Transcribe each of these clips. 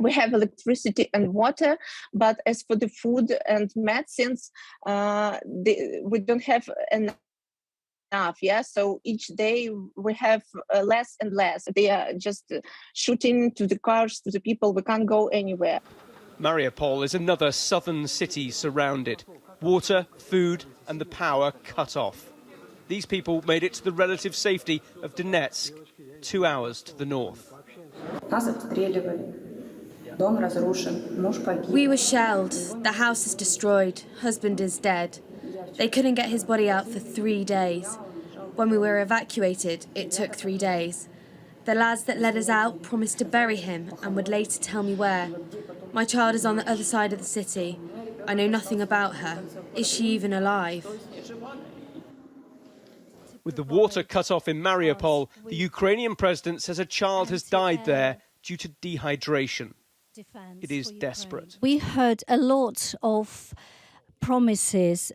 We have electricity and water, but as for the food and medicines, we don't have enough. Yeah, so each day we have less and less. They are just shooting to the cars, to the people. We can't go anywhere. Mariupol is another southern city surrounded. Water, food and the power cut off. These people made it to the relative safety of Donetsk, 2 hours to the north. We were shelled. The house is destroyed. Husband is dead. They couldn't get his body out for 3 days. When we were evacuated, it took 3 days. The lads that led us out promised to bury him and would later tell me where. My child is on the other side of the city. I know nothing about her. Is she even alive? With the water cut off in Mariupol, the Ukrainian president says a child has died there due to dehydration. It is desperate. We heard a lot of promises,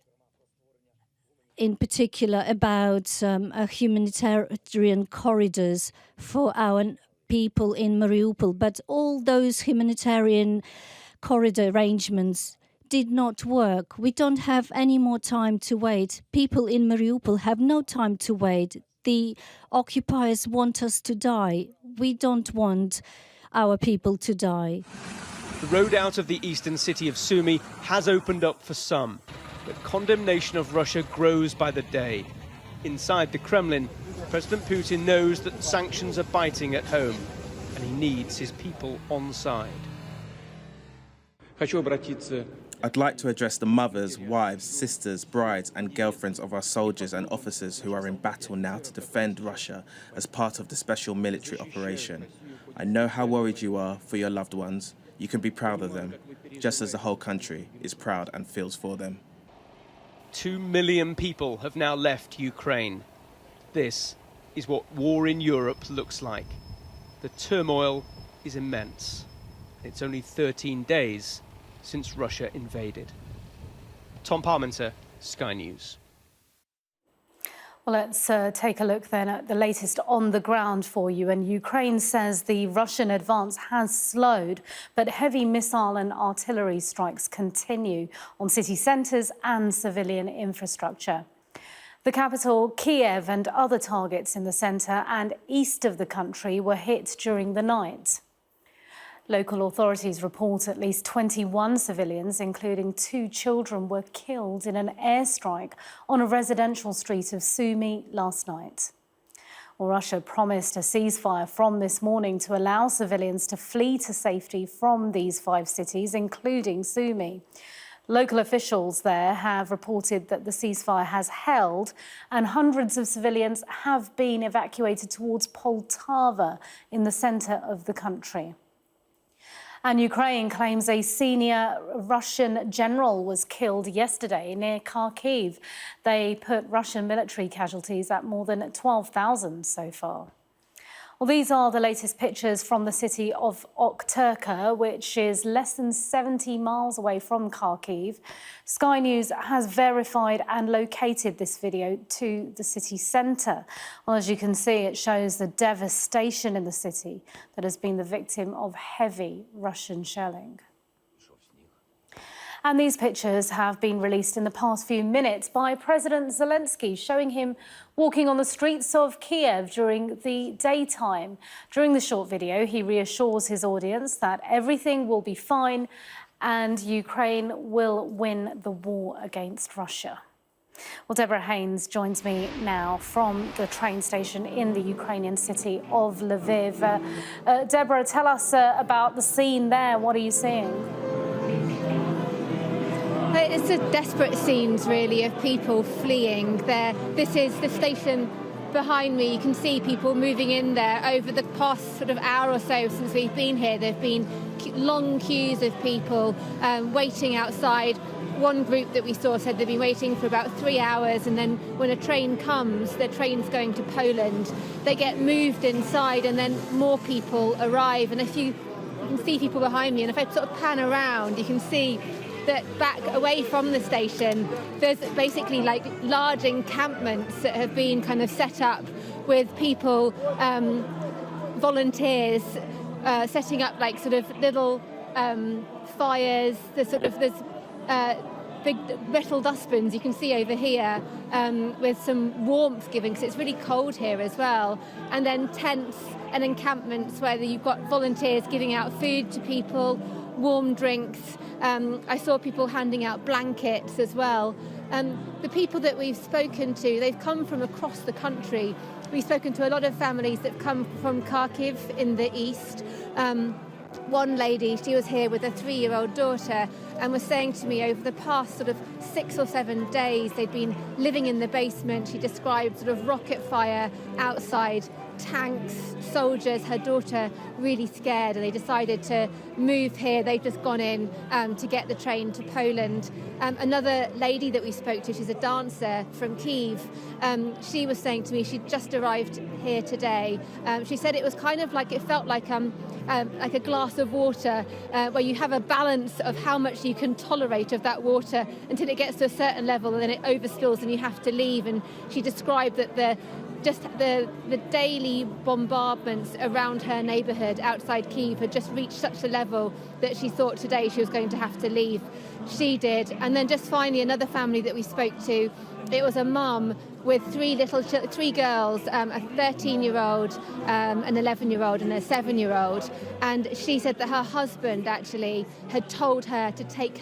in particular about humanitarian corridors for our people in Mariupol, but all those humanitarian corridor arrangements did not work. We don't have any more time to wait. People in Mariupol have no time to wait. The occupiers want us to die. We don't want our people to die. The road out of the eastern city of Sumy has opened up for some, but condemnation of Russia grows by the day. Inside the Kremlin, President Putin knows that sanctions are biting at home, and he needs his people on side. I'd like to address the mothers, wives, sisters, brides and girlfriends of our soldiers and officers who are in battle now to defend Russia as part of the special military operation. I know how worried you are for your loved ones. You can be proud of them, just as the whole country is proud and feels for them. 2 million people have now left Ukraine. This is what war in Europe looks like. The turmoil is immense. It's only 13 days since Russia invaded. Tom Parmenter, Sky News. Well, let's take a look then at the latest on the ground for you. And Ukraine says the Russian advance has slowed, but heavy missile and artillery strikes continue on city centres and civilian infrastructure. The capital, Kiev, and other targets in the centre and east of the country were hit during the night. Local authorities report at least 21 civilians, including 2 children, were killed in an airstrike on a residential street of Sumy last night. Well, Russia promised a ceasefire from this morning to allow civilians to flee to safety from these 5 cities, including Sumy. Local officials there have reported that the ceasefire has held and hundreds of civilians have been evacuated towards Poltava in the centre of the country. And Ukraine claims a senior Russian general was killed yesterday near Kharkiv. They put Russian military casualties at more than 12,000 so far. Well, these are the latest pictures from the city of Okturka, which is less than 70 miles away from Kharkiv. Sky News has verified and located this video to the city centre. Well, as you can see, it shows the devastation in the city that has been the victim of heavy Russian shelling. And these pictures have been released in the past few minutes by President Zelensky, showing him walking on the streets of Kiev during the daytime. During the short video, he reassures his audience that everything will be fine and Ukraine will win the war against Russia. Well, Deborah Haynes joins me now from the train station in the Ukrainian city of Lviv. Deborah, tell us about the scene there. What are you seeing? It's a desperate scenes, really, of people fleeing there. This is the station behind me. You can see people moving in there over the past sort of hour or so since we've been here. There have been long queues of people waiting outside. One group that we saw said they've been waiting for about 3 hours, and then when a train comes, the train's going to Poland, they get moved inside and then more people arrive. And if you can see people behind me, and if I sort of pan around, you can see that back away from the station, there's basically like large encampments that have been kind of set up with people, volunteers, setting up like sort of little fires. There's big metal dustbins you can see over here with some warmth giving, because it's really cold here as well. And then tents and encampments where you've got volunteers giving out food to people, warm drinks. I saw people handing out blankets as well. The people that we've spoken to, they've come from across the country. We've spoken to a lot of families that come from Kharkiv in the east. One lady, she was here with a 3-year-old daughter and was saying to me over the past sort of 6 or 7 days they'd been living in the basement. She described sort of rocket fire outside, tanks, soldiers, her daughter really scared, and they decided to move here. They've just gone in to get the train to Poland. Another lady that we spoke to, she's a dancer from Kyiv, she was saying to me she'd just arrived here today. She said it was kind of like, it felt like a glass of water where you have a balance of how much you can tolerate of that water until it gets to a certain level and then it overspills and you have to leave. And she described that the daily bombardments around her neighbourhood outside Kyiv had just reached such a level that she thought today she was going to have to leave. She did. And then just finally another family that we spoke to, it was a mum with three girls, a 13-year-old, an 11-year-old and a 7-year-old. And she said that her husband actually had told her to take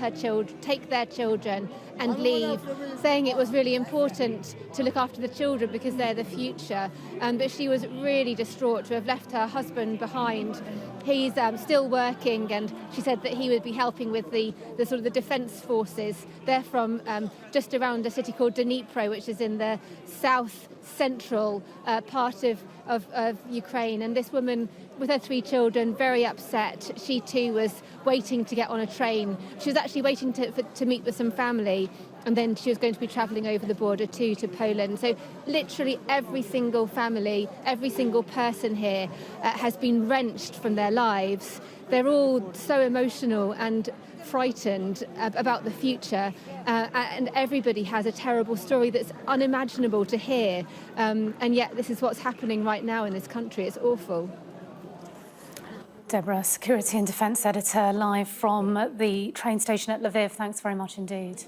their children and leave, saying it was really important to look after the children because they're the future. But she was really distraught to have left her husband behind. He's still working, and she said that he would be helping with the sort of the defence forces. They're from just around a city called Dnipro, which is in the south central part of Ukraine. And this woman with her 3 children, very upset. She too was waiting to get on a train. She was actually waiting to meet with some family, and then she was going to be travelling over the border too to Poland. So literally every single family, every single person here has been wrenched from their lives. They're all so emotional and frightened about the future, and everybody has a terrible story that's unimaginable to hear, and yet this is what's happening right now in this country. It's awful. Deborah, Security and Defence Editor, live from the train station at Lviv. Thanks very much indeed.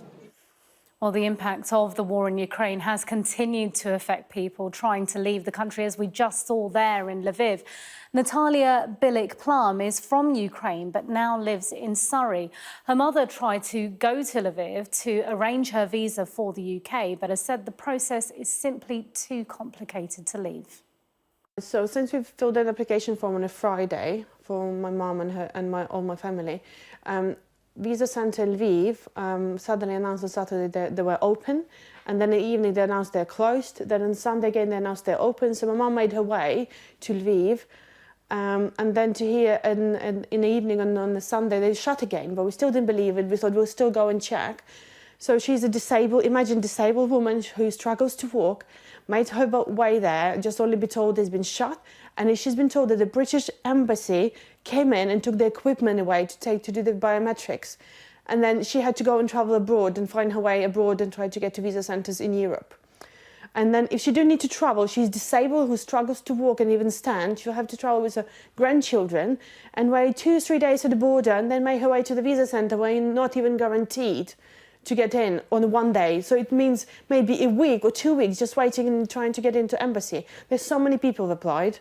Well, the impact of the war in Ukraine has continued to affect people trying to leave the country, as we just saw there in Lviv. Natalia Bilik-Plum is from Ukraine, but now lives in Surrey. Her mother tried to go to Lviv to arrange her visa for the UK, but has said the process is simply too complicated to leave. So since we've filled an application form on a Friday for my mum and all my family, Visa Centre Lviv suddenly announced on Saturday that they were open, and then in the evening they announced they're closed. Then on Sunday again they announced they're open. So my mum made her way to Lviv, and then to hear in the evening on the Sunday they shut again. But we still didn't believe it. We thought we'll still go and check. So she's a disabled woman who struggles to walk, made her way there, just only be told it's been shut. And she's been told that the British embassy came in and took the equipment away to do the biometrics. And then she had to go and travel abroad and find her way abroad and try to get to visa centres in Europe. And then if she do need to travel, she's disabled who struggles to walk and even stand. She'll have to travel with her grandchildren and wait 2 or 3 days at the border and then make her way to the visa centre where you're not even guaranteed to get in on one day. So it means maybe a week or 2 weeks just waiting and trying to get into embassy. There's so many people have applied,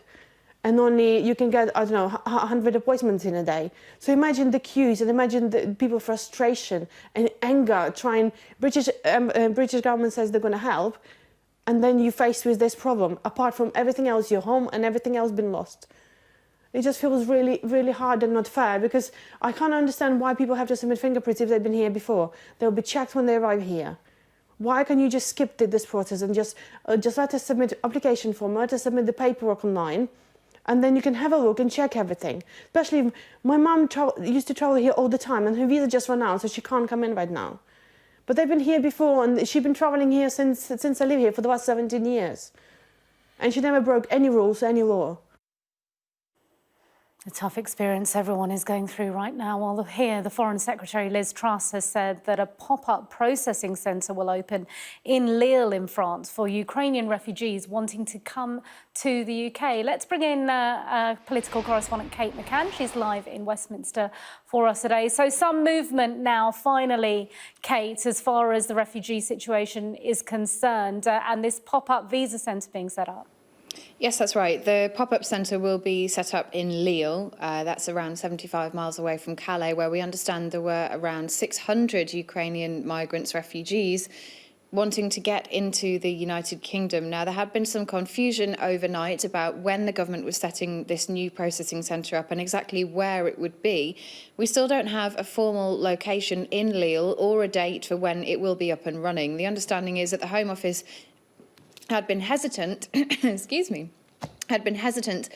and only you can get, I don't know, 100 appointments in a day. So imagine the queues and imagine the people frustration and anger trying. British government says they're going to help, and then you're faced with this problem. Apart from everything else, your home and everything else been lost. It just feels really, really hard and not fair, because I can't understand why people have to submit fingerprints if they've been here before. They'll be checked when they arrive here. Why can you just skip this process and just let us submit application form, let us submit the paperwork online, and then you can have a look and check everything. Especially my mum used to travel here all the time, and her visa just ran out, so she can't come in right now. But they've been here before, and she's been traveling here since I live here for the last 17 years. And she never broke any rules, any law. A tough experience everyone is going through right now. While here, the Foreign Secretary Liz Truss has said that a pop-up processing centre will open in Lille in France for Ukrainian refugees wanting to come to the UK. Let's bring in political correspondent Kate McCann. She's live in Westminster for us today. So some movement now, finally, Kate, as far as the refugee situation is concerned, and this pop-up visa centre being set up. Yes, that's right. The pop-up centre will be set up in Lille. That's around 75 miles away from Calais, where we understand there were around 600 Ukrainian migrants, refugees, wanting to get into the United Kingdom. Now, there had been some confusion overnight about when the government was setting this new processing centre up and exactly where it would be. We still don't have a formal location in Lille or a date for when it will be up and running. The understanding is that the Home Office had been hesitant, had been hesitant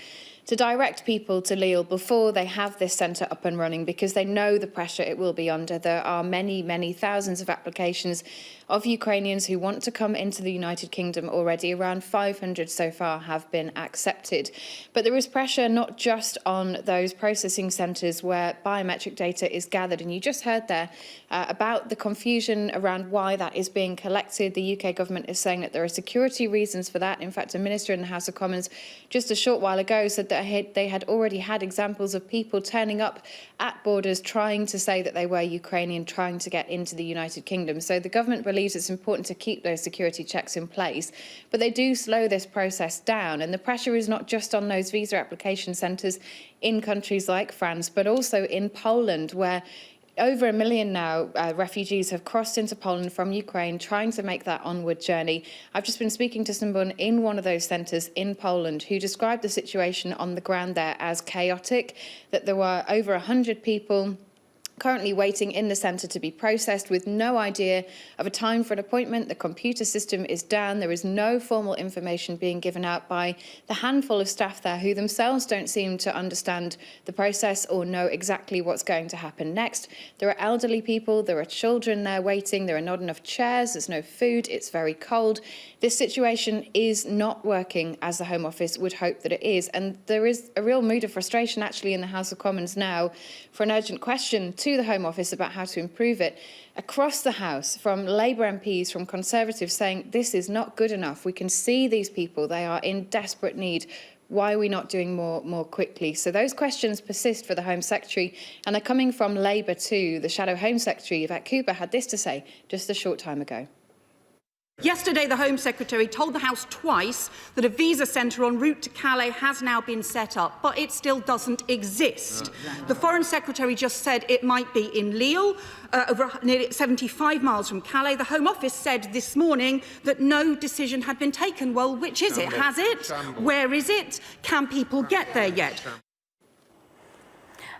to direct people to Lille before they have this centre up and running because they know the pressure it will be under. There are many, many thousands of applications of Ukrainians who want to come into the United Kingdom already. Around 500 so far have been accepted. But there is pressure not just on those processing centres where biometric data is gathered. And you just heard there about the confusion around why that is being collected. The UK government is saying that there are security reasons for that. In fact, a minister in the House of Commons just a short while ago said that they had already had examples of people turning up at borders trying to say that they were Ukrainian, trying to get into the United Kingdom. So the government believes it's important to keep those security checks in place, but they do slow this process down. And the pressure is not just on those visa application centres in countries like France, but also in Poland, where over 1 million now refugees have crossed into Poland from Ukraine, trying to make that onward journey. I've just been speaking to someone in one of those centres in Poland who described the situation on the ground there as chaotic, that there were over 100 people currently waiting in the centre to be processed with no idea of a time for an appointment. The computer system is down. There is no formal information being given out by the handful of staff there who themselves don't seem to understand the process or know exactly what's going to happen next. There are elderly people, there are children there waiting, there are not enough chairs, there's no food, it's very cold. This situation is not working as the Home Office would hope that it is. And there is a real mood of frustration actually in the House of Commons now for an urgent question to the Home Office about how to improve it. Across the House, from Labour MPs, from Conservatives, saying this is not good enough. We can see these people, they are in desperate need. Why are we not doing more quickly? So those questions persist for the Home Secretary, and they're coming from Labour too. The Shadow Home Secretary, Yvette Cooper, had this to say just a short time ago. Yesterday, the Home Secretary told the House twice that a visa centre en route to Calais has now been set up, but it still doesn't exist. The Foreign Secretary just said it might be in Lille, over nearly 75 miles from Calais. The Home Office said this morning that no decision had been taken. Well, which is it? Has it? Where is it? Can people get there yet?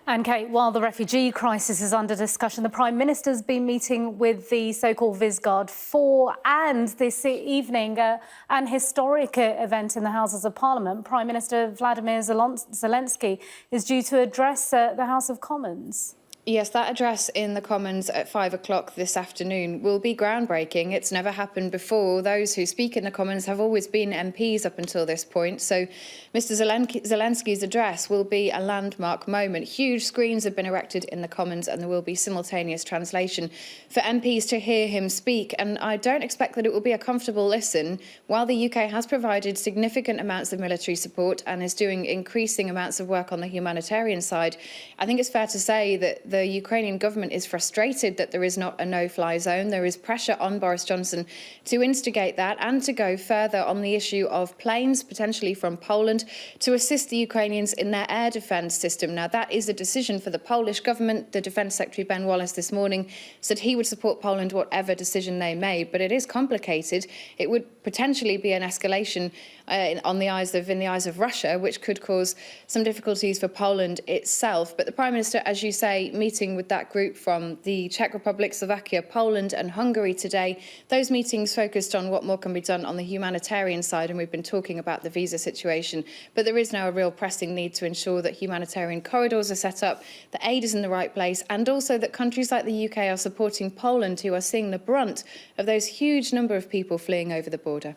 And Kate, while the refugee crisis is under discussion, the Prime Minister's been meeting with the so-called Visegrad 4 and this evening an historic event in the Houses of Parliament. Prime Minister Vladimir Zelensky is due to address the House of Commons. Yes, that address in the Commons at 5 o'clock this afternoon will be groundbreaking. It's never happened before. Those who speak in the Commons have always been MPs up until this point. So Mr Zelensky's address will be a landmark moment. Huge screens have been erected in the Commons and there will be simultaneous translation for MPs to hear him speak. And I don't expect that it will be a comfortable listen. While the UK has provided significant amounts of military support and is doing increasing amounts of work on the humanitarian side, I think it's fair to say that the Ukrainian government is frustrated that there is not a no-fly zone. There is pressure on Boris Johnson to instigate that and to go further on the issue of planes, potentially from Poland, to assist the Ukrainians in their air defence system. Now, that is a decision for the Polish government. The Defence Secretary, Ben Wallace, this morning said he would support Poland whatever decision they made. But it is complicated. It would potentially be an escalation in the eyes of Russia, which could cause some difficulties for Poland itself. But the Prime Minister, as you say, meeting with that group from the Czech Republic, Slovakia, Poland and Hungary today. Those meetings focused on what more can be done on the humanitarian side, and we've been talking about the visa situation. But there is now a real pressing need to ensure that humanitarian corridors are set up, that aid is in the right place, and also that countries like the UK are supporting Poland, who are seeing the brunt of those huge number of people fleeing over the border.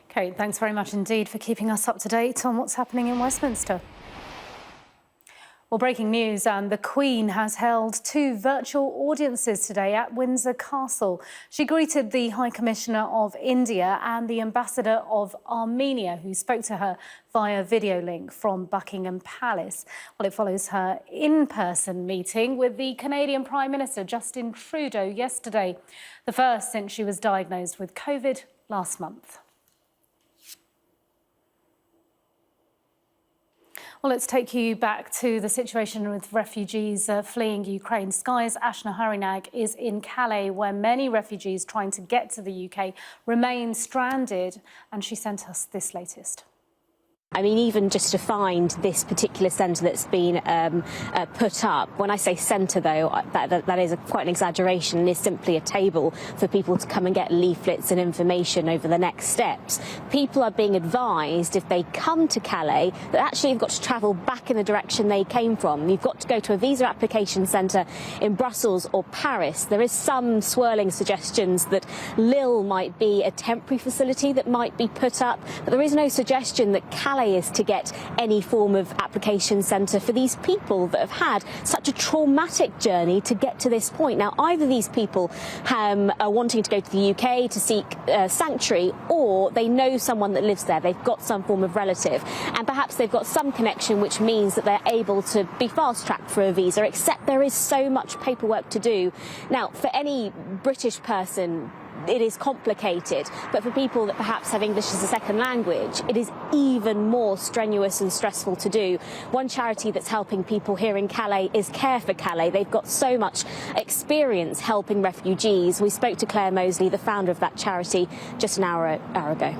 Kate, thanks very much indeed for keeping us up to date on what's happening in Westminster. Well, breaking news, the Queen has held 2 virtual audiences today at Windsor Castle. She greeted the High Commissioner of India and the Ambassador of Armenia, who spoke to her via video link from Buckingham Palace. Well, it follows her in-person meeting with the Canadian Prime Minister Justin Trudeau yesterday, the first since she was diagnosed with COVID last month. Well, let's take you back to the situation with refugees fleeing Ukraine. Sky's Ashna Harinag is in Calais, where many refugees trying to get to the UK remain stranded, and she sent us this latest. I mean, even just to find this particular centre that's been put up, when I say centre, though, that is quite an exaggeration, and is simply a table for people to come and get leaflets and information over the next steps. People are being advised, if they come to Calais, that actually you've got to travel back in the direction they came from. You've got to go to a visa application centre in Brussels or Paris. There is some swirling suggestions that Lille might be a temporary facility that might be put up, but there is no suggestion that Calais is to get any form of application centre for these people that have had such a traumatic journey to get to this point. Now, either these people are wanting to go to the UK to seek sanctuary, or they know someone that lives there. They've got some form of relative, and perhaps they've got some connection, which means that they're able to be fast-tracked for a visa, except there is so much paperwork to do. Now, for any British person, it is complicated, but for people that perhaps have English as a second language, it is even more strenuous and stressful to do. One charity that's helping people here in Calais is Care for Calais. They've got so much experience helping refugees. We spoke to Claire Mosley, the founder of that charity, just an hour ago.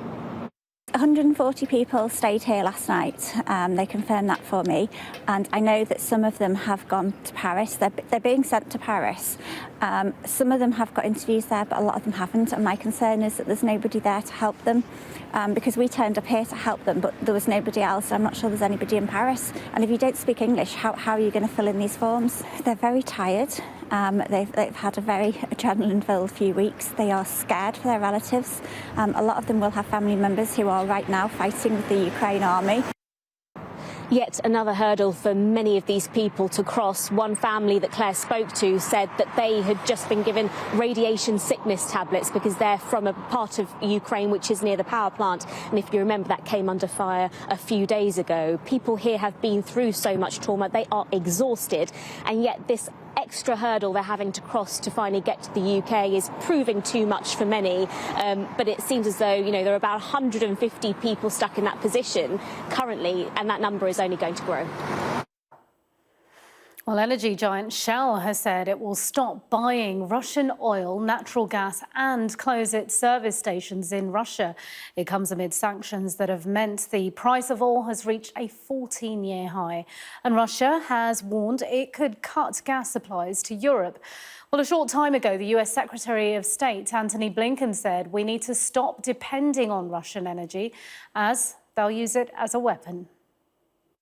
140 people stayed here last night. They confirmed that for me, and I know that some of them have gone to Paris. They're being sent to Paris. Some of them have got interviews there, but a lot of them haven't, and my concern is that there's nobody there to help them, because we turned up here to help them, but there was nobody else. I'm not sure there's anybody in Paris, and if you don't speak English, how are you going to fill in these forms? They're very tired. They've had a very adrenaline-filled few weeks. They are scared for their relatives. A lot of them will have family members who are right now fighting with the Ukraine army. Yet another hurdle for many of these people to cross. One family that Claire spoke to said that they had just been given radiation sickness tablets because they're from a part of Ukraine which is near the power plant. And if you remember, that came under fire a few days ago. People here have been through so much trauma. They are exhausted. And yet this extra hurdle they're having to cross to finally get to the UK is proving too much for many. But it seems as though, you know, there are about 150 people stuck in that position currently, and that number is only going to grow. Well, energy giant Shell has said it will stop buying Russian oil, natural gas and close its service stations in Russia. It comes amid sanctions that have meant the price of oil has reached a 14-year high. And Russia has warned it could cut gas supplies to Europe. Well, a short time ago, the US Secretary of State, Antony Blinken, said we need to stop depending on Russian energy as they'll use it as a weapon.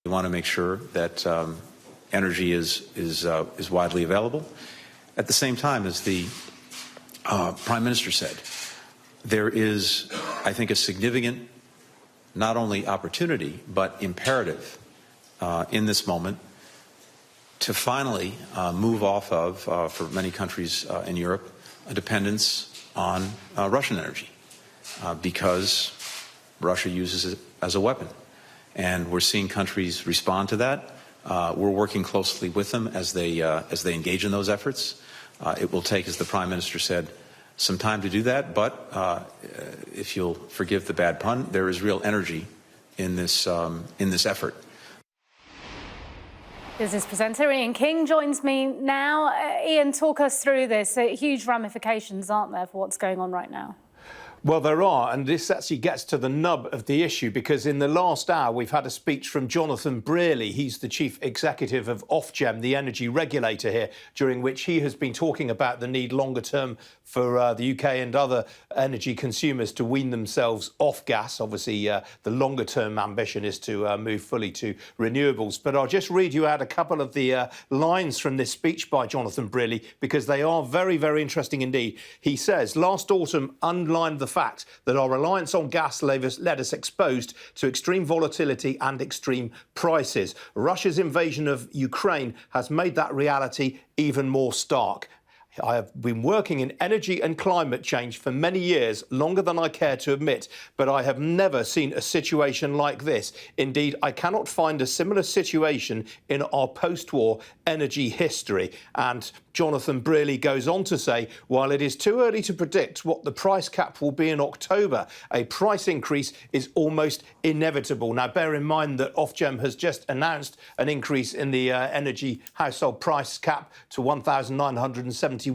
We want to make sure that energy is widely available. At the same time, as the Prime Minister said, there is, I think, a significant not only opportunity but imperative in this moment to finally move off of, for many countries in Europe, a dependence on Russian energy because Russia uses it as a weapon. And we're seeing countries respond to that. We're working closely with them as they engage in those efforts. It will take, as the Prime Minister said, some time to do that, but if you'll forgive the bad pun, there is real energy in this effort. Business presenter Ian King joins me now. Ian, talk us through this. Huge ramifications, aren't there, for what's going on right now? Well, there are, and this actually gets to the nub of the issue, because in the last hour we've had a speech from Jonathan Brearley. He's the chief executive of Ofgem, the energy regulator here, during which he has been talking about the need longer term for the UK and other energy consumers to wean themselves off gas. Obviously, the longer term ambition is to move fully to renewables. But I'll just read you out a couple of the lines from this speech by Jonathan Brearley, because they are very, very interesting indeed. He says, last autumn underlined the fact that our reliance on gas led us exposed to extreme volatility and extreme prices. Russia's invasion of Ukraine has made that reality even more stark. I have been working in energy and climate change for many years, longer than I care to admit, but I have never seen a situation like this. Indeed, I cannot find a similar situation in our post-war energy history. And Jonathan Brearley goes on to say, while it is too early to predict what the price cap will be in October, a price increase is almost inevitable. Now, bear in mind that Ofgem has just announced an increase in the energy household price cap to £1,971.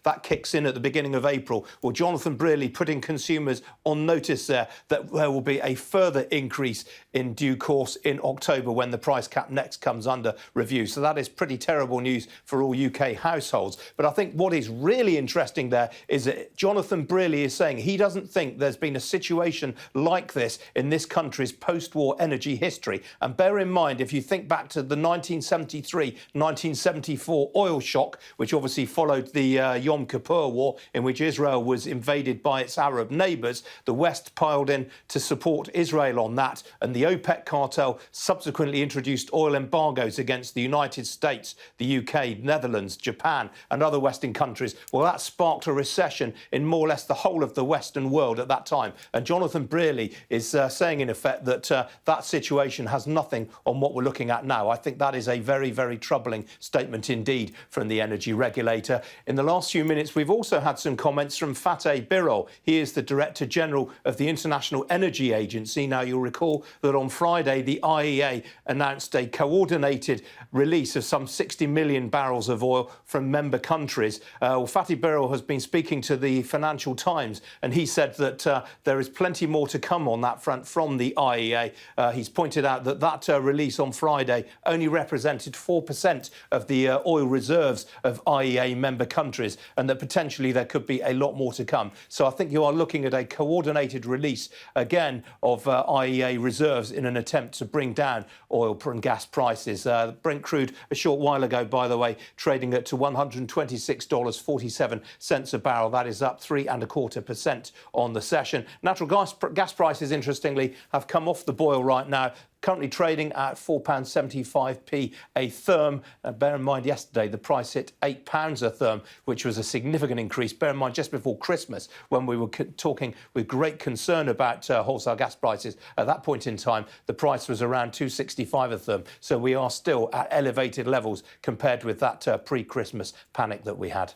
That kicks in at the beginning of April. Well, Jonathan Brearley putting consumers on notice there that there will be a further increase in due course in October when the price cap next comes under review. So that is pretty terrible news for all UK households. But I think what is really interesting there is that Jonathan Brearley is saying he doesn't think there's been a situation like this in this country's post-war energy history. And bear in mind, if you think back to the 1973-1974 oil shock, which obviously followed the Yom Kippur War, in which Israel was invaded by its Arab neighbours, the West piled in to support Israel on that, and the OPEC cartel subsequently introduced oil embargoes against the United States, the UK, Netherlands, Japan and other Western countries. Well, that sparked a recession in more or less the whole of the Western world at that time. And Jonathan Brearley is saying, in effect, that that situation has nothing on what we're looking at now. I think that is a very, very troubling statement indeed from the energy regulator. In the last few minutes, we've also had some comments from Fateh Birol. He is the Director General of the International Energy Agency. Now, you'll recall that on Friday, the IEA announced a coordinated release of some 60 million barrels of oil from member countries. Fateh Birol has been speaking to the Financial Times, and he said that there is plenty more to come on that front from the IEA. He's pointed out that that release on Friday only represented 4% of the oil reserves of IEA member countries, and that potentially there could be a lot more to come. So I think you are looking at a coordinated release, again, of IEA reserves in an attempt to bring down oil and gas prices. Brent crude a short while ago, by the way, trading at to $126.47 a barrel. That is up 3.25% on the session. Natural gas prices, interestingly, have come off the boil right now, currently trading at £4.75p a therm. Bear in mind, yesterday the price hit £8 a therm, which was a significant increase. Bear in mind, just before Christmas, when we were talking with great concern about wholesale gas prices, at that point in time, the price was around £2.65 a therm. So we are still at elevated levels compared with that pre-Christmas panic that we had.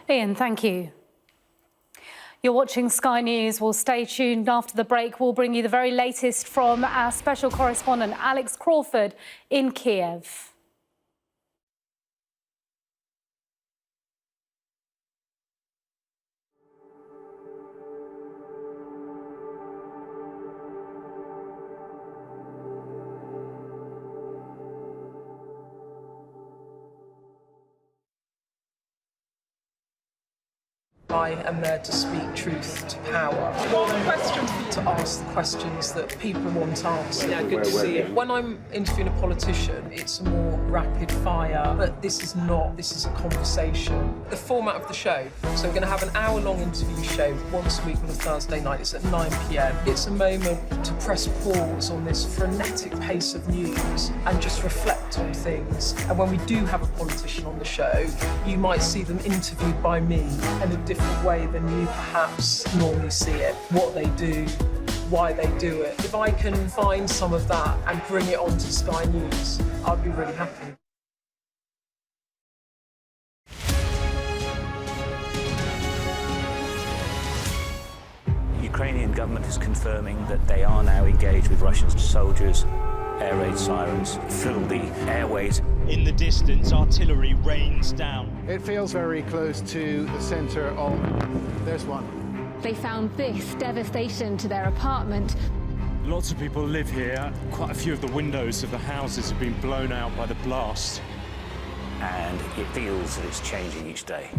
Ian, thank you. You're watching Sky News. Well, stay tuned. After the break, we'll bring you the very latest from our special correspondent, Alex Crawford, in Kiev. I am there to speak truth to power. To ask the questions that people want answered. Yeah, good to see you. When I'm interviewing a politician, it's a more rapid fire, but this is not. This is a conversation. The format of the show, so we're going to have an hour-long interview show once a week on a Thursday night. It's at 9 p.m. It's a moment to press pause on this frenetic pace of news and just reflect on things. And when we do have a politician on the show, you might see them interviewed by me in a different way than you perhaps normally see it. What they do, why they do it. If I can find some of that and bring it onto Sky News, I'd be really happy. The Ukrainian government is confirming that they are now engaged with Russian soldiers. Air raid sirens fill the airways. In the distance, artillery rains down. It feels very close to the centre of... There's one. They found this devastation to their apartment. Lots of people live here. Quite a few of the windows of the houses have been blown out by the blast. And it feels that it's changing each day.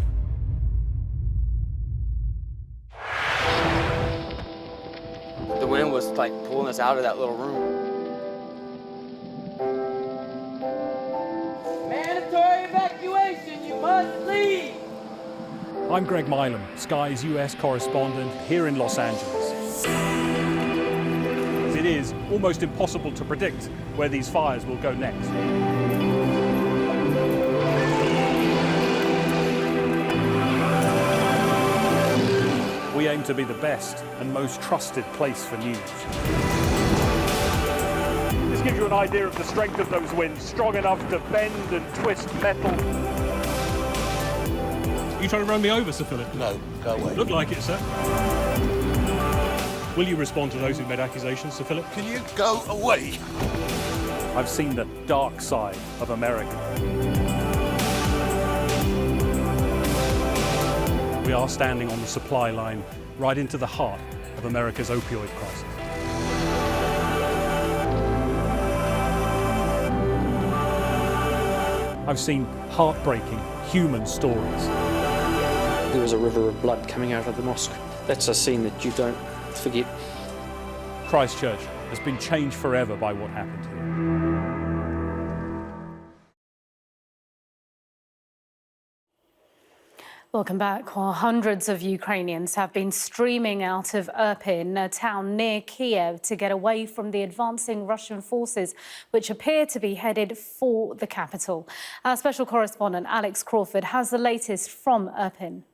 The wind was like pulling us out of that little room. Mandatory evacuation, you must leave. I'm Greg Milam, Sky's US correspondent here in Los Angeles. It is almost impossible to predict where these fires will go next. We aim to be the best and most trusted place for news. This gives you an idea of the strength of those winds, strong enough to bend and twist metal. Are you trying to run me over, Sir Philip? No, go away. Look like it, sir. Will you respond to those who've made accusations, Sir Philip? Can you go away? I've seen the dark side of America. We are standing on the supply line right into the heart of America's opioid crisis. I've seen heartbreaking human stories. There was a river of blood coming out of the mosque. That's a scene that you don't forget. Christchurch has been changed forever by what happened here. Welcome back. Well, hundreds of Ukrainians have been streaming out of Irpin, a town near Kiev, to get away from the advancing Russian forces, which appear to be headed for the capital. Our special correspondent, Alex Crawford, has the latest from Irpin.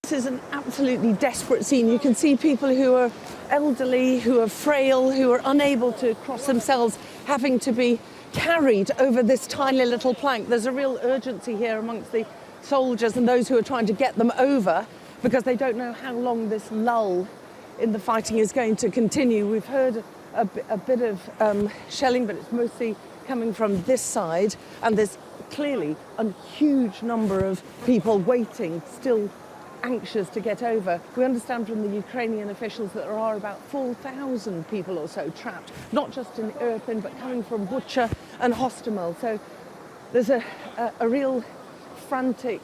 This is an absolutely desperate scene. You can see people who are elderly, who are frail, who are unable to cross themselves, having to be carried over this tiny little plank. There's a real urgency here amongst the soldiers and those who are trying to get them over, because they don't know how long this lull in the fighting is going to continue. We've heard a bit of shelling, but it's mostly coming from this side, and there's clearly a huge number of people waiting, still anxious to get over. We understand from the Ukrainian officials that there are about 4,000 people or so trapped, not just in Irpin, but coming from Bucha and Hostomel. So there's a real frantic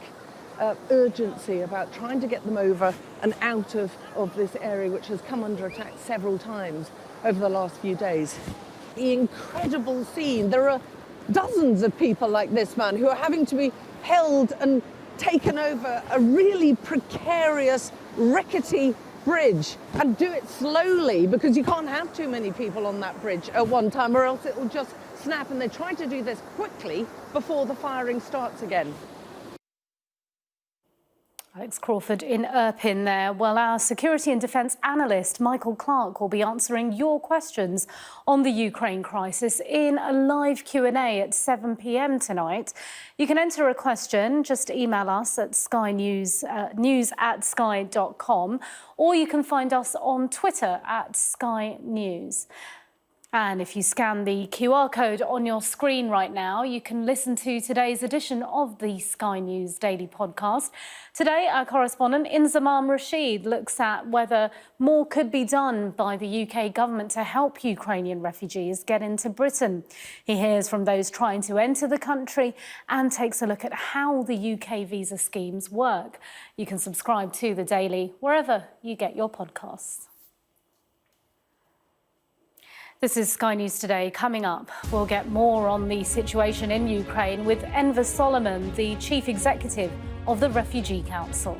urgency about trying to get them over and out of this area, which has come under attack several times over the last few days. The incredible scene. There are dozens of people like this man who are having to be held and taken over a really precarious, rickety bridge, and do it slowly, because you can't have too many people on that bridge at one time or else it will just snap, and they try to do this quickly before the firing starts again. Alex Crawford in Irpin there. Well, our security and defence analyst, Michael Clark, will be answering your questions on the Ukraine crisis in a live Q&A at 7 p.m. tonight. You can enter a question, just email us at news@sky.com, or you can find us on Twitter at Sky News. And if you scan the QR code on your screen right now, you can listen to today's edition of the Sky News Daily Podcast. Today, our correspondent, Inzamam Rashid, looks at whether more could be done by the UK government to help Ukrainian refugees get into Britain. He hears from those trying to enter the country and takes a look at how the UK visa schemes work. You can subscribe to The Daily wherever you get your podcasts. This is Sky News Today. Coming up, we'll get more on the situation in Ukraine with Ember Solomon, the Chief Executive of the Refugee Council.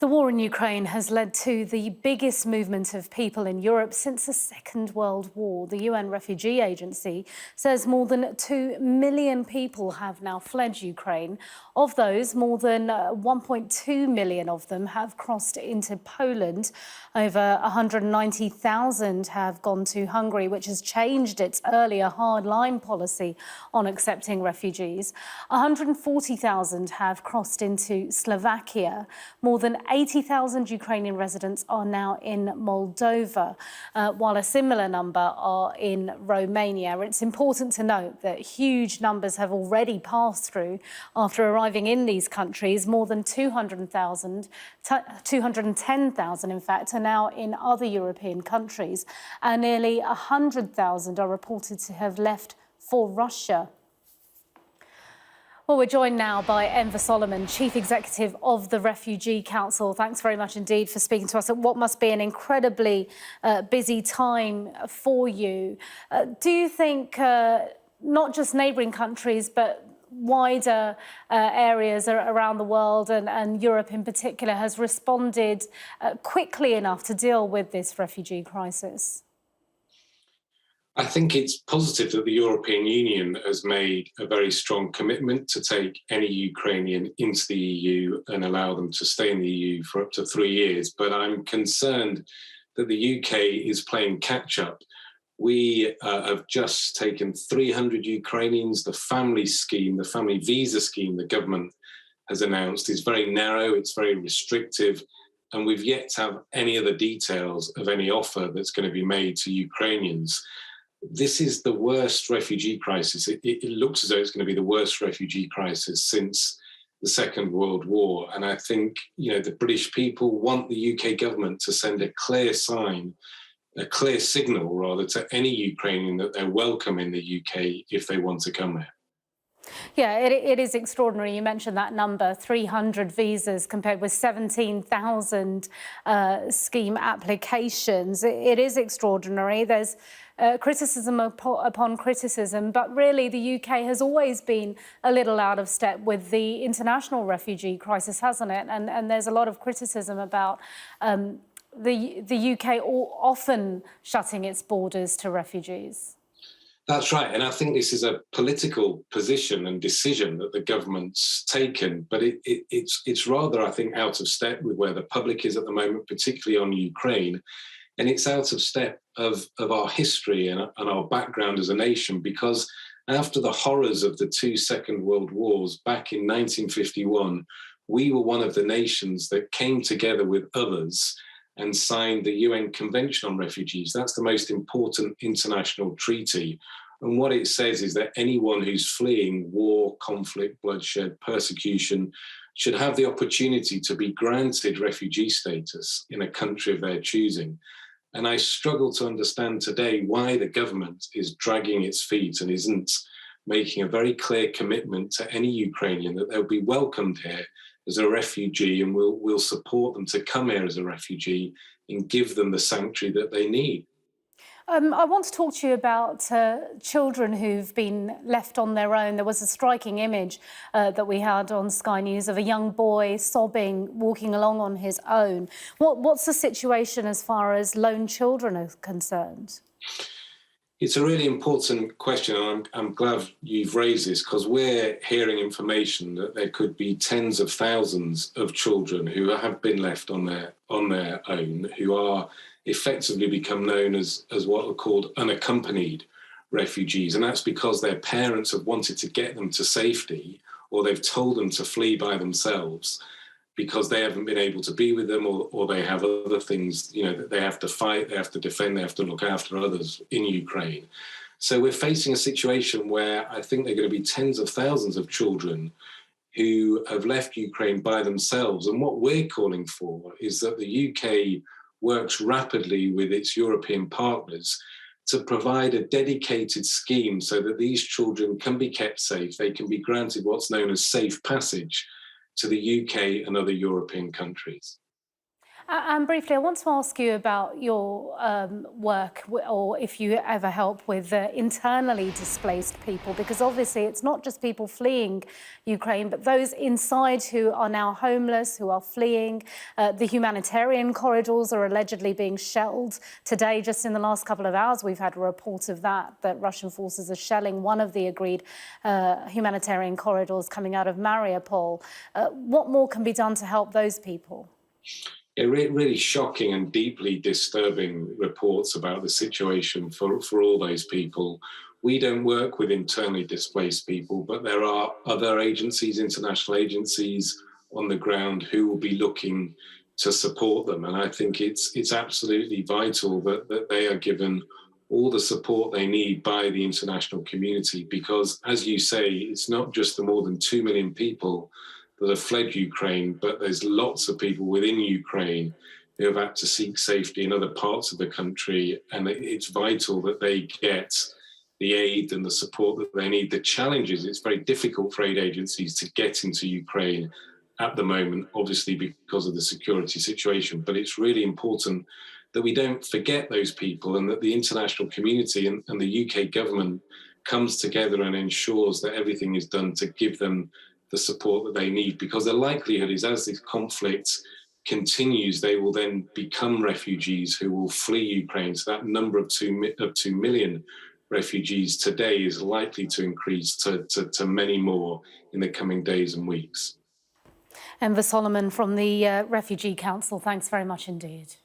The war in Ukraine has led to the biggest movement of people in Europe since the Second World War. The UN Refugee Agency says more than 2 million people have now fled Ukraine. Of those, more than 1.2 million of them have crossed into Poland. Over 190,000 have gone to Hungary, which has changed its earlier hard-line policy on accepting refugees. 140,000 have crossed into Slovakia. More than 80,000 Ukrainian residents are now in Moldova, while a similar number are in Romania. It's important to note that huge numbers have already passed through after arriving in these countries. More than 210,000 in fact, are now in other European countries, and nearly 100,000 are reported to have left for Russia. Well, we're joined now by Ember, Chief Executive of the Refugee Council. Thanks very much indeed for speaking to us at what must be an incredibly busy time for you. Do you think not just neighbouring countries, but wider areas around the world and Europe in particular has responded quickly enough to deal with this refugee crisis? I think it's positive that the European Union has made a very strong commitment to take any Ukrainian into the EU and allow them to stay in the EU for up to 3 years. But I'm concerned that the UK is playing catch-up. We have just taken 300 Ukrainians. The family scheme, the family visa scheme the government has announced is very narrow, it's very restrictive, and we've yet to have any other details of any offer that's going to be made to Ukrainians. This is the worst refugee crisis. It looks as though it's going to be the worst refugee crisis since the Second World War. And I think, the British people want the UK government to send a clear signal, to any Ukrainian that they're welcome in the UK if they want to come here. Yeah, it is extraordinary. You mentioned that number, 300 visas compared with 17,000 scheme applications. It is extraordinary. There's criticism upon criticism, but really the UK has always been a little out of step with the international refugee crisis, hasn't it? And there's a lot of criticism about the UK often shutting its borders to refugees. That's right. And I think this is a political position and decision that the government's taken, but it's rather, I think, out of step with where the public is at the moment, particularly on Ukraine. And it's out of step of our history and our background as a nation, because after the horrors of the 2 Second World Wars back in 1951, we were one of the nations that came together with others and signed the UN Convention on Refugees. That's the most important international treaty. And what it says is that anyone who's fleeing war, conflict, bloodshed, persecution should have the opportunity to be granted refugee status in a country of their choosing. And I struggle to understand today why the government is dragging its feet and isn't making a very clear commitment to any Ukrainian that they'll be welcomed here as a refugee, and we'll support them to come here as a refugee and give them the sanctuary that they need. I want to talk to you about children who've been left on their own. There was a striking image that we had on Sky News of a young boy sobbing, walking along on his own. What's the situation as far as lone children are concerned? It's a really important question, and I'm glad you've raised this, because we're hearing information that there could be tens of thousands of children who have been left on their own, who are effectively become known as what are called unaccompanied refugees. And that's because their parents have wanted to get them to safety, or they've told them to flee by themselves because they haven't been able to be with them, or they have other things, that they have to fight, they have to defend, they have to look after others in Ukraine. So we're facing a situation where I think there are going to be tens of thousands of children who have left Ukraine by themselves. And what we're calling for is that the UK works rapidly with its European partners to provide a dedicated scheme so that these children can be kept safe. They can be granted what's known as safe passage to the UK and other European countries. And briefly, I want to ask you about your work, or if you ever help with internally displaced people, because obviously it's not just people fleeing Ukraine, but those inside who are now homeless, who are fleeing. The humanitarian corridors are allegedly being shelled. Today, just in the last couple of hours, we've had a report of that Russian forces are shelling one of the agreed humanitarian corridors coming out of Mariupol. What more can be done to help those people? Really shocking and deeply disturbing reports about the situation for all those people. We don't work with internally displaced people, but there are other agencies, international agencies on the ground who will be looking to support them. And I think it's absolutely vital that they are given all the support they need by the international community, because, as you say, it's not just the more than 2 million people that have fled Ukraine, but there's lots of people within Ukraine who have had to seek safety in other parts of the country, and it's vital that they get the aid and the support that they need. The challenge is it's very difficult for aid agencies to get into Ukraine at the moment, obviously because of the security situation, but it's really important that we don't forget those people, and that the international community and the UK government comes together and ensures that everything is done to give them the support that they need, because the likelihood is, as this conflict continues, they will then become refugees who will flee Ukraine. So that number of 2 million refugees today is likely to increase to many more in the coming days and weeks. Ember Solomon from the Refugee Council, thanks very much indeed.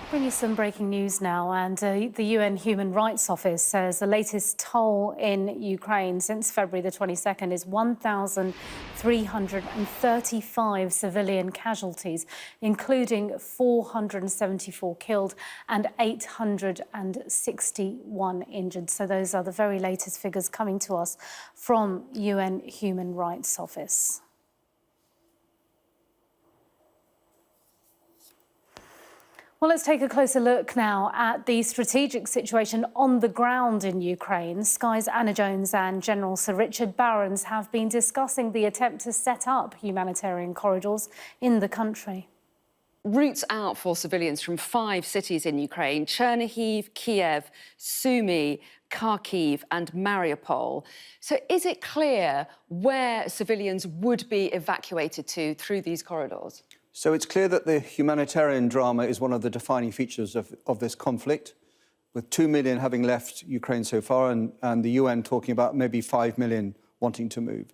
Bring you some breaking news now, and the UN Human Rights Office says the latest toll in Ukraine since February the 22nd is 1,335 civilian casualties, including 474 killed and 861 injured. So those are the very latest figures coming to us from UN Human Rights Office. Well, let's take a closer look now at the strategic situation on the ground in Ukraine. Sky's Anna Jones and General Sir Richard Barrons have been discussing the attempt to set up humanitarian corridors in the country. Routes out for civilians from 5 cities in Ukraine: Chernihiv, Kiev, Sumy, Kharkiv and Mariupol. So is it clear where civilians would be evacuated to through these corridors? So it's clear that the humanitarian drama is one of the defining features of this conflict, with 2 million having left Ukraine so far, and the UN talking about maybe 5 million wanting to move.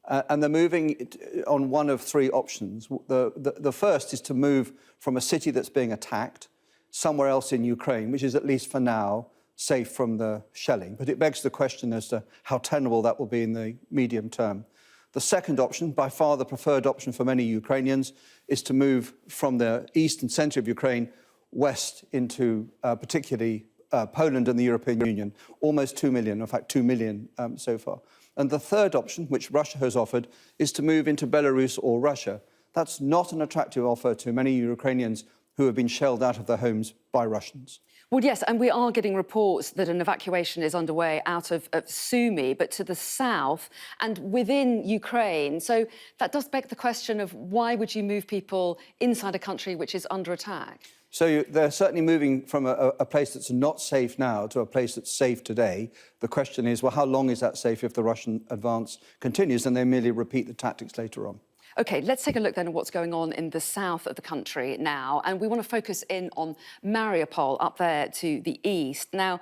And they're moving on one of 3 options. The first is to move from a city that's being attacked somewhere else in Ukraine, which is, at least for now, safe from the shelling. But it begs the question as to how tenable that will be in the medium term. The second option, by far the preferred option for many Ukrainians, is to move from the east and centre of Ukraine west into particularly Poland and the European Union. Almost 2 million, in fact 2 million so far. And the third option, which Russia has offered, is to move into Belarus or Russia. That's not an attractive offer to many Ukrainians who have been shelled out of their homes by Russians. Well, yes, and we are getting reports that an evacuation is underway out of Sumy, but to the south and within Ukraine. So that does beg the question of why would you move people inside a country which is under attack? So they're certainly moving from a place that's not safe now to a place that's safe today. The question is, well, how long is that safe if the Russian advance continues and they merely repeat the tactics later on? OK, let's take a look then at what's going on in the south of the country now. And we want to focus in on Mariupol up there to the east. Now,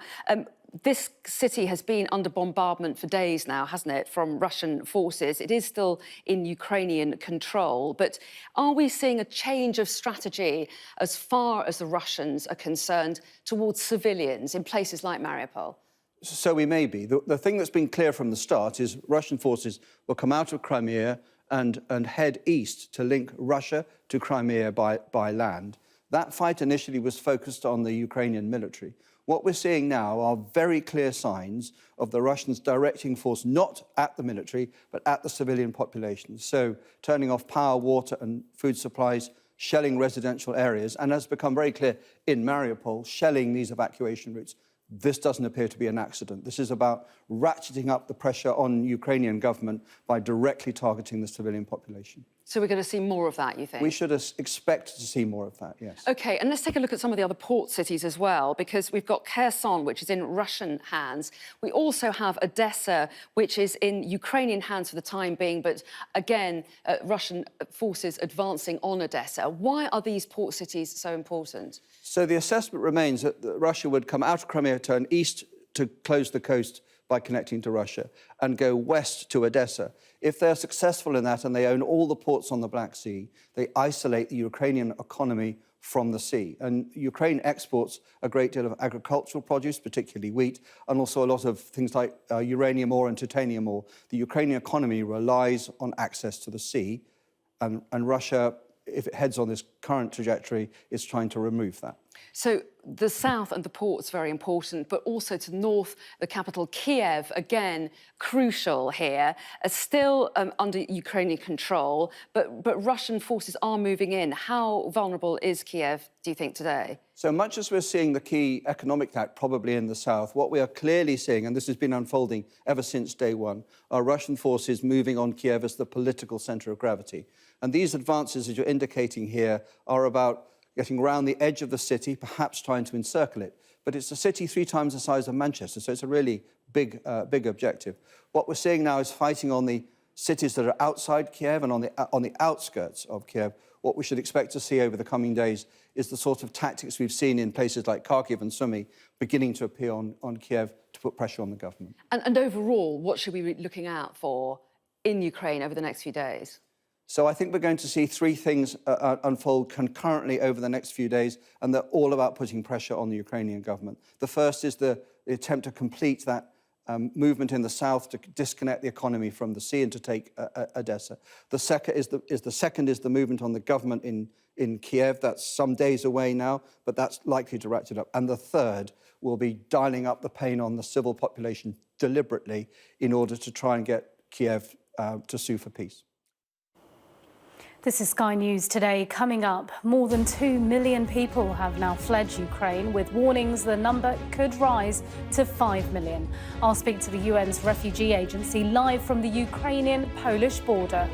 this city has been under bombardment for days now, hasn't it, from Russian forces. It is still in Ukrainian control. But are we seeing a change of strategy as far as the Russians are concerned towards civilians in places like Mariupol? So we may be. The thing that's been clear from the start is Russian forces will come out of Crimea and head east to link Russia to Crimea by land. That fight initially was focused on the Ukrainian military. What we're seeing now are very clear signs of the Russians directing force not at the military, but at the civilian population. So turning off power, water and food supplies, shelling residential areas, and has become very clear in Mariupol, shelling these evacuation routes. This doesn't appear to be an accident. This is about ratcheting up the pressure on Ukrainian government by directly targeting the civilian population. So we're going to see more of that, you think? We should expect to see more of that, yes. OK, and let's take a look at some of the other port cities as well, because we've got Kherson, which is in Russian hands. We also have Odessa, which is in Ukrainian hands for the time being, but again, Russian forces advancing on Odessa. Why are these port cities so important? So the assessment remains that Russia would come out of Crimea, turn east to close the coast by connecting to Russia, and go west to Odessa. If they're successful in that and they own all the ports on the Black Sea, they isolate the Ukrainian economy from the sea. And Ukraine exports a great deal of agricultural produce, particularly wheat, and also a lot of things like uranium ore and titanium ore. The Ukrainian economy relies on access to the sea, and Russia, if it heads on this current trajectory, is trying to remove that. So the south and the port's very important, but also to the north, the capital Kiev, again, crucial here, still under Ukrainian control, but Russian forces are moving in. How vulnerable is Kiev, do you think, today? So much as we're seeing the key economic attack probably in the south, what we are clearly seeing, and this has been unfolding ever since day one, are Russian forces moving on Kiev as the political centre of gravity. And these advances, as you're indicating here, are about getting around the edge of the city, perhaps trying to encircle it. But it's a city 3 times the size of Manchester, so it's a really big objective. What we're seeing now is fighting on the cities that are outside Kiev and on the outskirts of Kiev. What we should expect to see over the coming days is the sort of tactics we've seen in places like Kharkiv and Sumy beginning to appear on Kiev to put pressure on the government. And overall, what should we be looking out for in Ukraine over the next few days? So I think we're going to see 3 things unfold concurrently over the next few days, and they're all about putting pressure on the Ukrainian government. The first is the attempt to complete that movement in the south to disconnect the economy from the sea and to take Odessa. The second is the movement on the government in Kiev. That's some days away now, but that's likely to ratchet up. And the third will be dialing up the pain on the civil population deliberately in order to try and get Kiev to sue for peace. This is Sky News Today. Coming up, more than 2 million people have now fled Ukraine, with warnings the number could rise to 5 million. I'll speak to the UN's Refugee Agency live from the Ukrainian-Polish border.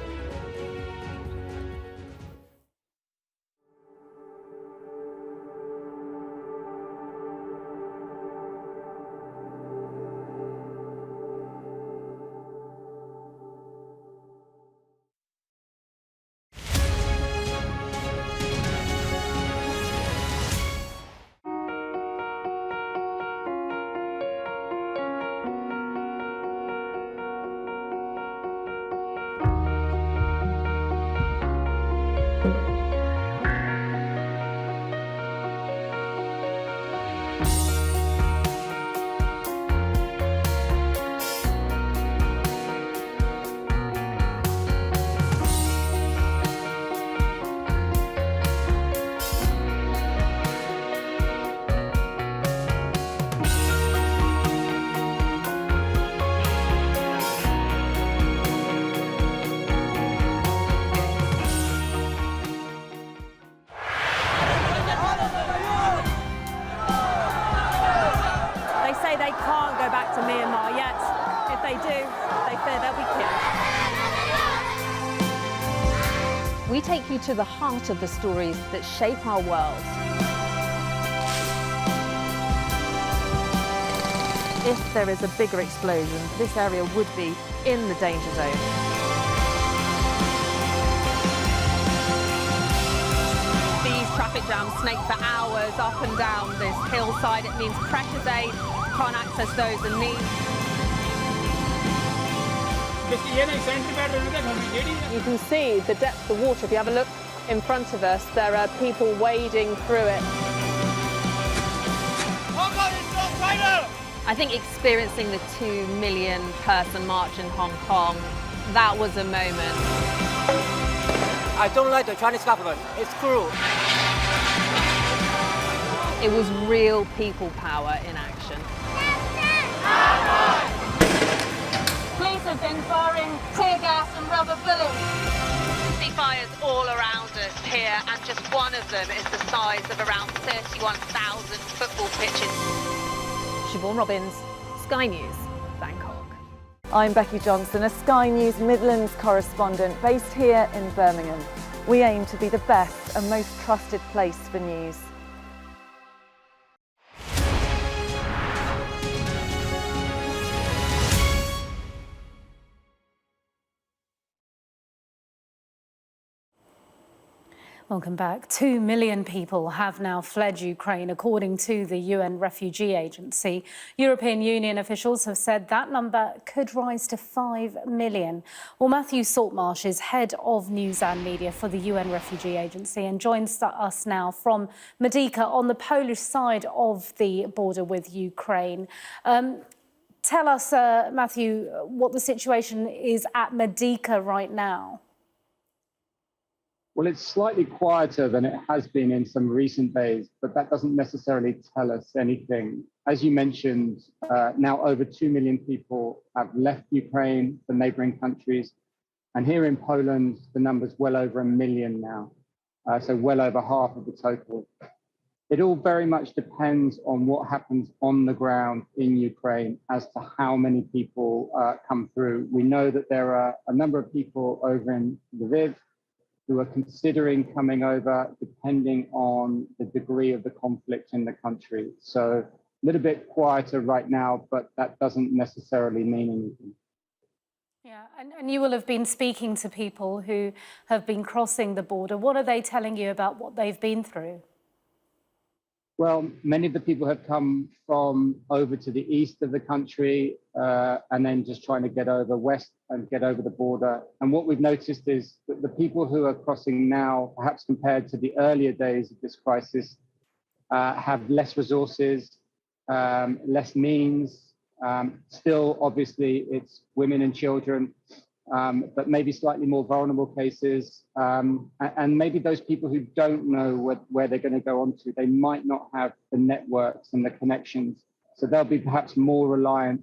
We take you to the heart of the stories that shape our world. If there is a bigger explosion, this area would be in the danger zone. These traffic jams snake for hours up and down this hillside. It means pressures aid can't access those in need. You can see the depth of the water. If you have a look in front of us, there are people wading through it. I think experiencing the 2 million person march in Hong Kong, that was a moment. I don't like the Chinese government. It's cruel. It was real people power in action. Police have been firing tear gas and rubber bullets. See fires all around us here, and just one of them is the size of around 31,000 football pitches. Siobhan Robbins, Sky News, Bangkok. I'm Becky Johnson, a Sky News Midlands correspondent based here in Birmingham. We aim to be the best and most trusted place for news. Welcome back. 2 million people have now fled Ukraine, according to the UN Refugee Agency. European Union officials have said that number could rise to 5 million. Well, Matthew Saltmarsh is head of news and media for the UN Refugee Agency and joins us now from Medyka on the Polish side of the border with Ukraine. Tell us, Matthew, what the situation is at Medyka right now. Well, it's slightly quieter than it has been in some recent days, but that doesn't necessarily tell us anything. As you mentioned, now over 2 million people have left Ukraine for neighboring countries. And here in Poland, the number's well over 1 million now, so well over half of the total. It all very much depends on what happens on the ground in Ukraine as to how many people come through. We know that there are a number of people over in Lviv who are considering coming over, depending on the degree of the conflict in the country. So a little bit quieter right now, but that doesn't necessarily mean anything. Yeah, and you will have been speaking to people who have been crossing the border. What are they telling you about what they've been through? Well, many of the people have come from over to the east of the country and then just trying to get over west and get over the border. And what we've noticed is that the people who are crossing now, perhaps compared to the earlier days of this crisis, have less resources, less means. Still, obviously, it's women and children, but maybe slightly more vulnerable cases. And maybe those people who don't know where they're going to go on to, they might not have the networks and the connections. So they'll be perhaps more reliant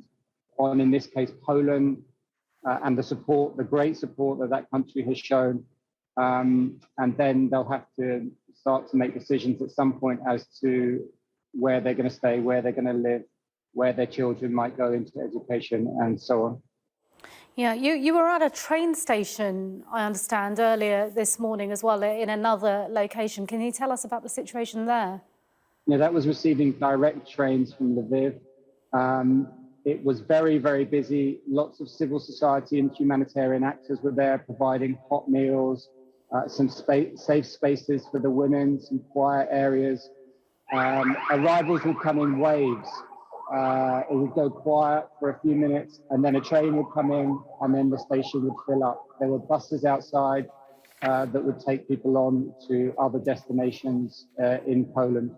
on, in this case, Poland and the support, the great support that that country has shown. And then they'll have to start to make decisions at some point as to where they're going to stay, where they're going to live, where their children might go into education and so on. Yeah, you were at a train station, I understand, earlier this morning as well, in another location. Can you tell us about the situation there? Yeah, that was receiving direct trains from Lviv. It was very, very busy. Lots of civil society and humanitarian actors were there providing hot meals, some safe spaces for the women, some quiet areas. Arrivals would come in waves. It would go quiet for a few minutes and then a train would come in and then the station would fill up. There were buses outside that would take people on to other destinations in Poland.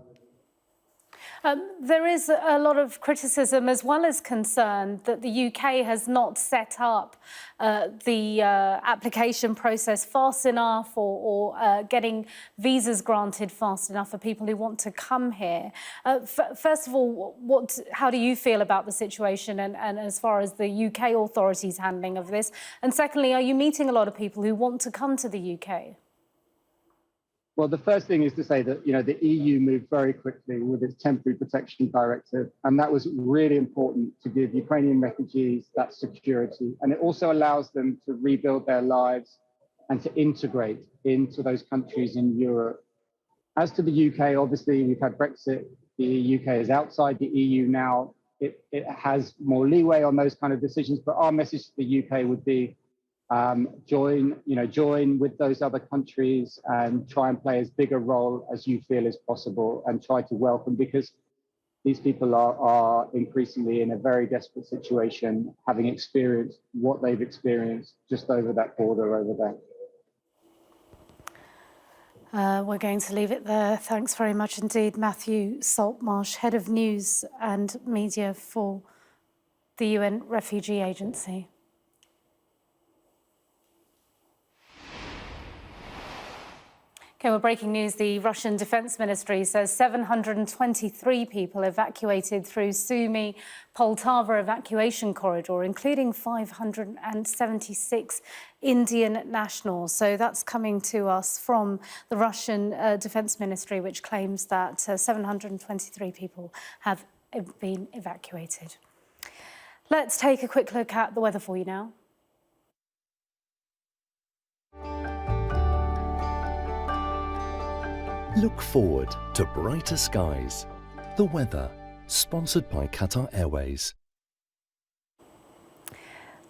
There is a lot of criticism as well as concern that the UK has not set up the application process fast enough or getting visas granted fast enough for people who want to come here. First of all, how do you feel about the situation and as far as the UK authorities' handling of this? And secondly, are you meeting a lot of people who want to come to the UK? Well, the first thing is to say that, the EU moved very quickly with its temporary protection directive, and that was really important to give Ukrainian refugees that security. And it also allows them to rebuild their lives and to integrate into those countries in Europe. As to the UK, obviously, we've had Brexit. The UK is outside the EU now. It has more leeway on those kind of decisions, but our message to the UK would be join with those other countries and try and play as big a role as you feel is possible and try to welcome, because these people are increasingly in a very desperate situation, having experienced what they've experienced just over that border over there. We're going to leave it there. Thanks very much indeed, Matthew Saltmarsh, Head of News and Media for the UN Refugee Agency. Okay, well, breaking news. The Russian Defense Ministry says 723 people evacuated through Sumy Poltava evacuation corridor, including 576 Indian nationals. So that's coming to us from the Russian Defense Ministry, which claims that 723 people have been evacuated. Let's take a quick look at the weather for you now. Look forward to brighter skies. The weather, sponsored by Qatar Airways.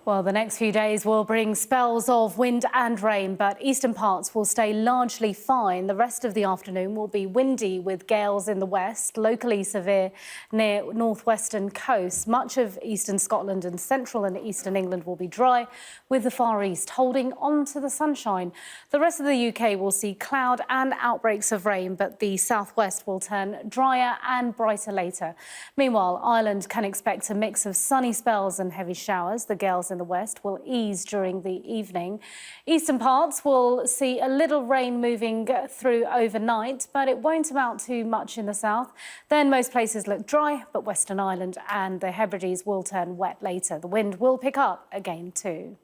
Well, the next few days will bring spells of wind and rain, but eastern parts will stay largely fine. The rest of the afternoon will be windy with gales in the west, locally severe near northwestern coasts. Much of eastern Scotland and central and eastern England will be dry, with the far east holding on to the sunshine. The rest of the UK will see cloud and outbreaks of rain, but the southwest will turn drier and brighter later. Meanwhile, Ireland can expect a mix of sunny spells and heavy showers. The gales in the west will ease during the evening. Eastern parts will see a little rain moving through overnight, but it won't amount to much in the south. Then most places look dry, but Western Ireland and the Hebrides will turn wet later. The wind will pick up again too.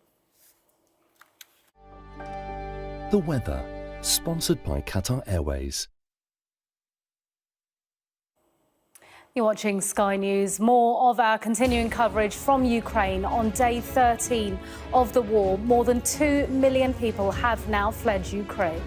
The weather, sponsored by Qatar Airways. You're watching Sky News. More of our continuing coverage from Ukraine on day 13 of the war. More than 2 million people have now fled Ukraine.